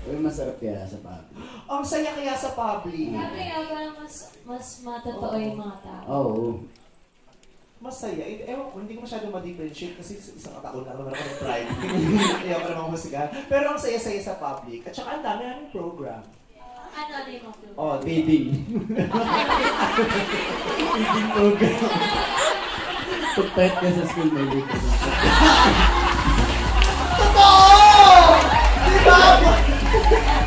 Uy, masarap kaya sa public. Ang saya kaya sa public. Sabi nga, parang mas matotoo yung mga tao. Oo. Masaya. Ewan ko, hindi ko masyadong ma-differentiate kasi isang taon na naman ako ng pride. Ayaw ko naman musika. Pero ang saya-saya sa public. At saka ang dami naming program. Ano yung mga program? Oh, Feeding. Feeding program. Pagpahit ka sa school, may libre. Totoo! Diba?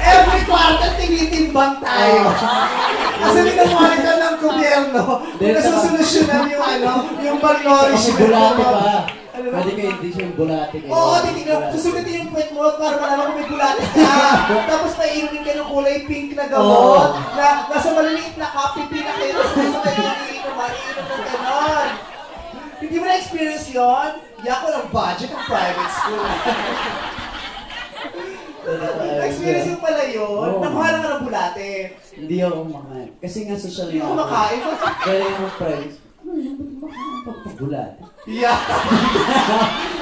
Every quarter, tinitimbang tayo. Kasi minamonitor ng gobyerno kung nasusolusyonan yung malnourishment. Kasi bulate pa. Pwede ka hindi siya yung bulate. Oo, titignan. Susulitin yung puwet mo para malaman kung may bulate ka. Tapos painumin ka ng kulay pink na gamot. Na nasa maliliit na kape, pinakayo. Tapos kayo iinom ng ganon. Hindi mo na-experience yun? Yako ng budget ng private school. Na-experience yung pala yun? Nakuha lang ka ng bulate. Hindi ako kumakain. Kasi nga social Hindi ako kumakain. Kaya yung friends, ano yung kumakain pagpabulate? Yeah.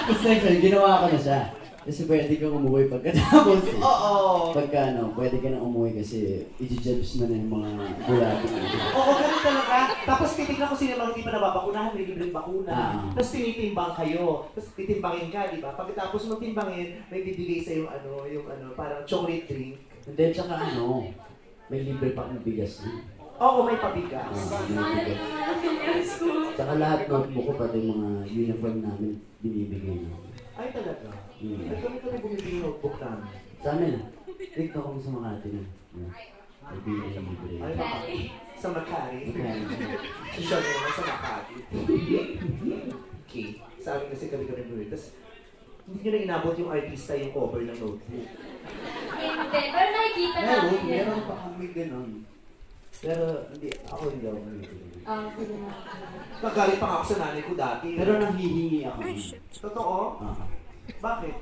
Tapos next time, ginawa ko na siya. Kasi pwede kang umuwi pagkatapos eh. Oo. Pagka pwede ka na umuwi kasi i-judge mo na yung mga bulate. Oo, ganun talaga. Tapos titignan ko sino mga hindi pa nababakunahan, may libreng bakuna. Tapos tinitimbang kayo. Tapos titimbangin ka, di ba? Pagkatapos mong timbangin, may bibigay sa yung parang chocolate drink. Hindi, tsaka may libre pa kang bigas na. Oo, may pabigas. May bigas. Tsaka lahat notebook ko, pati mga uniform namin, binibigay na. Ay, talaga? Ay, kami bumibigay notebook namin. Sa amin, dito kami sa Makati na. May binigay ng libre. Ay, Makati. Sa Makati. Okay. Social naman sa Makati. Okay. Sa amin kasi kami bumibigay. Tapos, hindi nyo na inabot yung artista yung cover ng notebook. Hindi, pero nakikita namin yun. Meron pa kami ganun. Pero ako hindi ako bumibigay. Nagalit pa nga ako sa nanay ko dati. Pero nanghihingi ako. Totoo? Bakit?